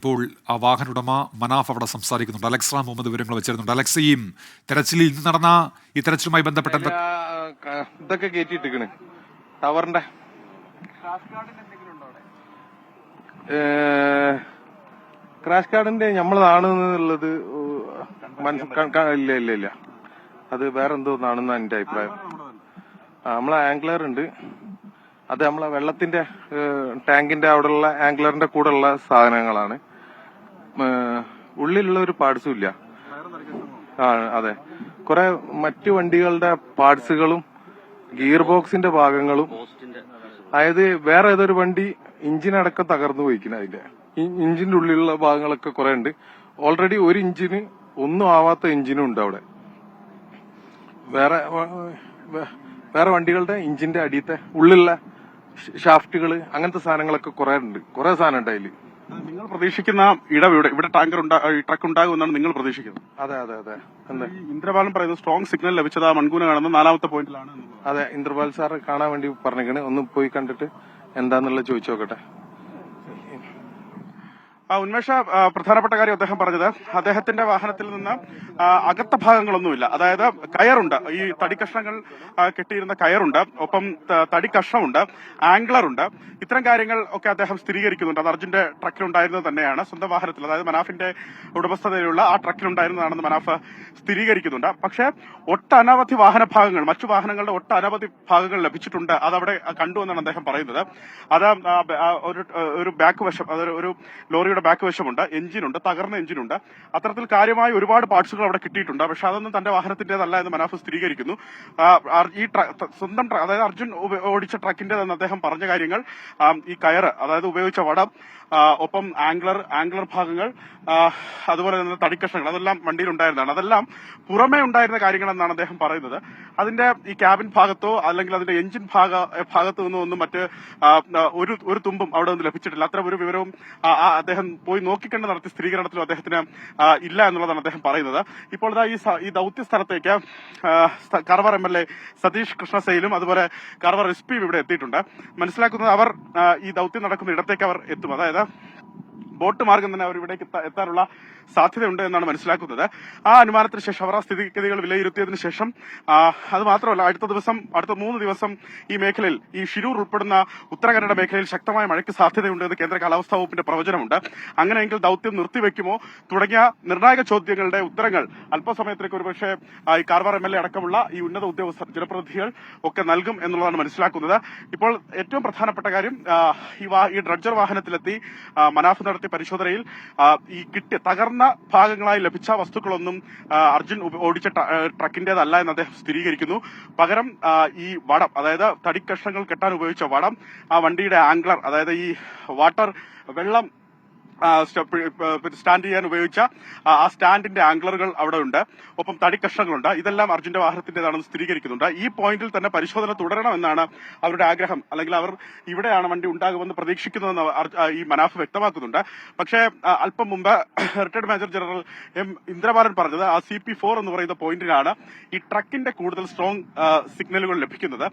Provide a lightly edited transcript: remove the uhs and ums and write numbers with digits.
ഇപ്പോൾ ആ വാഹന ഉടമ മനാഫ് അവിടെ സംസാരിക്കുന്നുണ്ട്. അലക്സ് മുഹമ്മദ് വിവരങ്ങൾ വെച്ചിരുന്നുണ്ട്. അലക്സയും തെരച്ചിലിൽ ഇന്ന് നടന്ന ഈ തെരച്ചിലുമായി ബന്ധപ്പെട്ട ഇതൊക്കെ കയറ്റിയിട്ടിരിക്കണ് ടവറിന്റെ ക്രാഷ് കാർഡിന്റെ നമ്മളതാണെന്നുള്ളത് ഇല്ല അത് വേറെ എന്തോന്നാണെന്ന് എന്റെ അഭിപ്രായം. നമ്മളെ ആംഗ്ലർ ഉണ്ട്, അത് നമ്മളെ വെള്ളത്തിന്റെ ടാങ്കിന്റെ അവിടെയുള്ള ആംഗ്ലറിന്റെ കൂടെ ഉള്ള സാധനങ്ങളാണ്. ഉള്ളിലുള്ള ഒരു പാർട്സും ഇല്ല. അതെ, കുറെ മറ്റു വണ്ടികളുടെ പാർട്സുകളും ഗിയർ ബോക്സിന്റെ ഭാഗങ്ങളും, അതായത് വേറെ ഏതൊരു വണ്ടി ഇഞ്ചിനടക്കം തകർന്നു പോയിക്കുന്നു. അതിന്റെ ഇഞ്ചിന്റെ ഉള്ളിലുള്ള ഭാഗങ്ങളൊക്കെ കുറെ ഉണ്ട്. ഓൾറെഡി ഒരു ഇഞ്ചിന് ഒന്നും ആവാത്ത എഞ്ചിനും ഉണ്ട് അവിടെ. വേറെ വണ്ടികളുടെ ഇഞ്ചിന്റെ അടിയത്തെ ഉള്ളിലുള്ള ഷാഫ്റ്റുകള് അങ്ങനത്തെ സാധനങ്ങളൊക്കെ കുറെ ഉണ്ട്. കുറെ സാധനം ഉണ്ട് അതില്. നിങ്ങൾ പ്രതീക്ഷിക്കുന്ന ഇവിടെ ടാങ്കർ ട്രക്ക് ഉണ്ടാകുമെന്നാണ് നിങ്ങൾ പ്രതീക്ഷിക്കുന്നത്? അതെ അതെ അതെ. എന്താ ഇന്ദ്രപാലൻ പറയുന്നത് സ്ട്രോങ് സിഗ്നൽ ലഭിച്ചത് മൺകൂന കാണുന്ന 4ാമത്തെ പോയിന്റിലാണ്. അതെ, ഇന്ദ്രപാൽ സാർ കാണാൻ വേണ്ടി പറഞ്ഞിരിക്കണ്. ഒന്ന് പോയി കണ്ടിട്ട് എന്താന്നുള്ളത് ചോദിച്ചു നോക്കട്ടെ. ഉന്മേഷ, പ്രധാനപ്പെട്ട കാര്യം അദ്ദേഹം പറഞ്ഞത്, അദ്ദേഹത്തിന്റെ വാഹനത്തിൽ നിന്ന് അകത്ത ഭാഗങ്ങളൊന്നുമില്ല. അതായത് കയറുണ്ട്, ഈ തടി കഷ്ണങ്ങൾ കെട്ടിയിരുന്ന കയറുണ്ട്, ഒപ്പം തടി കഷ്ണമുണ്ട്, ആംഗ്ലറുണ്ട്. ഇത്തരം കാര്യങ്ങൾ ഒക്കെ അദ്ദേഹം സ്ഥിരീകരിക്കുന്നുണ്ട്. അത് അർജുന്റെ ട്രക്കിലുണ്ടായിരുന്നത് തന്നെയാണ്. സ്വന്തം വാഹനത്തിൽ, അതായത് മനാഫിന്റെ ഉടമസ്ഥതയിലുള്ള ആ ട്രക്കിലുണ്ടായിരുന്നതാണെന്ന് മനാഫ് സ്ഥിരീകരിക്കുന്നുണ്ട്. പക്ഷേ ഒട്ടനവധി വാഹന ഭാഗങ്ങൾ, മറ്റു വാഹനങ്ങളുടെ ഒട്ടനവധി ഭാഗങ്ങൾ ലഭിച്ചിട്ടുണ്ട്. അതവിടെ കണ്ടു എന്നാണ് അദ്ദേഹം പറയുന്നത്. അത് ഒരു ബാക്ക് വശം, അതൊരു ഒരു ലോറിയുടെ ബാക്ക് വശമുണ്ട്, എഞ്ചിനുണ്ട്, തകർന്ന എഞ്ചിനുണ്ട്. അത്തരത്തിൽ കാര്യമായ ഒരുപാട് പാർട്സുകൾ അവിടെ കിട്ടിയിട്ടുണ്ട്. പക്ഷെ അതൊന്നും തന്റെ വാഹനത്തിന്റേതല്ല എന്ന് മനാഫ് സ്ഥിരീകരിക്കുന്നു. ഈ സ്വന്തം അതായത് അർജുൻ ഓടിച്ച ട്രക്കിന്റേതെന്ന് അദ്ദേഹം പറഞ്ഞ കാര്യങ്ങൾ, ഈ കയറ്, അതായത് ഉപയോഗിച്ച വടം, ഒപ്പം ആംഗ്ലർ ഭാഗങ്ങൾ, അതുപോലെ തന്നെ തടിക്കഷ്ണങ്ങൾ, അതെല്ലാം വണ്ടിയിൽ ഉണ്ടായിരുന്നതാണ്. അതെല്ലാം പുറമേ ഉണ്ടായിരുന്ന കാര്യങ്ങളെന്നാണ് അദ്ദേഹം പറയുന്നത്. അതിന്റെ ഈ ക്യാബിൻ ഭാഗത്തോ അല്ലെങ്കിൽ അതിന്റെ എഞ്ചിൻ ഭാഗത്തു നിന്നോ ഒന്നും മറ്റ് ഒരു തുമ്പും അവിടെ നിന്ന് ലഭിച്ചിട്ടില്ല. അത്തരം ഒരു വിവരവും അദ്ദേഹം പോയി നോക്കിക്കണ്ട് നടത്തിയ സ്ഥിരീകരണത്തിലും അദ്ദേഹത്തിന് ഇല്ല എന്നുള്ളതാണ് അദ്ദേഹം പറയുന്നത്. ഇപ്പോൾ ഈ ദൌത്യ സ്ഥലത്തേക്ക് കർവർ MLA സതീഷ് കൃഷ്ണസൈലും അതുപോലെ കർവർ SP ഇവിടെ എത്തിയിട്ടുണ്ട്. മനസ്സിലാക്കുന്നത് അവർ ഈ ദൌത്യം നടക്കുന്ന ഇടത്തേക്ക് അവർ എത്തും. അതായത് ബോട്ട് മാർഗം തന്നെ അവർ ഇവിടേക്ക് എത്താനുള്ള സാധ്യതയുണ്ട് എന്നാണ് മനസ്സിലാക്കുന്നത്. ആ അനുമാനത്തിന് ശേഷം അവർ ആ സ്ഥിതിഗതികൾ വിലയിരുത്തിയതിനു ശേഷം, അത് മാത്രമല്ല, അടുത്ത 3 ദിവസം ഈ മേഖലയിൽ, ഈ ഷിരൂർ ഉൾപ്പെടുന്ന ഉത്തര കന്നഡ മേഖലയിൽ ശക്തമായ മഴയ്ക്ക് സാധ്യതയുണ്ട് എന്ന് കേന്ദ്ര കാലാവസ്ഥാ വകുപ്പിന്റെ പ്രവചനമുണ്ട്. അങ്ങനെയെങ്കിൽ ദൌത്യം നിർത്തിവെക്കുമോ തുടങ്ങിയ നിർണായക ചോദ്യങ്ങളുടെ ഉത്തരങ്ങൾ അല്പസമയത്തേക്ക് ഒരുപക്ഷെ ഈ കാർവാർ MLA അടക്കമുള്ള ഈ ഉന്നത ഉദ്യോഗസ്ഥർ, ജനപ്രതിനിധികൾ ഒക്കെ നൽകും എന്നുള്ളതാണ് മനസ്സിലാക്കുന്നത്. ഇപ്പോൾ ഏറ്റവും പ്രധാനപ്പെട്ട കാര്യം, ഈ ഡ്രഡ്ജർ വാഹനത്തിലെത്തി മനാഫ് നടത്തിയ പരിശോധനയിൽ ഈ തകർന്ന ഭാഗങ്ങളായി ലഭിച്ച വസ്തുക്കളൊന്നും അർജുൻ ഓടിച്ച ട്രക്കിന്റേതല്ല എന്ന് അദ്ദേഹം സ്ഥിരീകരിക്കുന്നു. പകരം ഈ വടം, അതായത് തടിക്കഷ്ണങ്ങൾ കെട്ടാൻ ഉപയോഗിച്ച വടം, ആ വണ്ടിയുടെ ആംഗ്ലർ, അതായത് ഈ വെള്ളം സ്റ്റാൻഡ് ചെയ്യാൻ ഉപയോഗിച്ച ആ സ്റ്റാൻഡിന്റെ ആംഗ്ലറുകൾ അവിടെ ഉണ്ട്, ഒപ്പം തടിക്കഷ്ണങ്ങളുണ്ട്. ഇതെല്ലാം അർജുന്റെ വാഹനത്തിന്റേതാണെന്ന് സ്ഥിരീകരിക്കുന്നുണ്ട്. ഈ പോയിന്റിൽ തന്നെ പരിശോധന തുടരണമെന്നാണ് അവരുടെ ആഗ്രഹം, അല്ലെങ്കിൽ അവർ ഇവിടെയാണ് വണ്ടി ഉണ്ടാകുമെന്ന് പ്രതീക്ഷിക്കുന്നതെന്ന് ഈ മനാഫ് വ്യക്തമാക്കുന്നുണ്ട്. പക്ഷേ അല്പം മുമ്പ് റിട്ടയർഡ് മേജർ ജനറൽ ഇന്ദ്രപാലൻ പറഞ്ഞത് ആ CP4 എന്ന് പറയുന്ന പോയിന്റിലാണ് ഈ ട്രക്കിന്റെ കൂടുതൽ സ്ട്രോങ് സിഗ്നലുകൾ ലഭിക്കുന്നത്.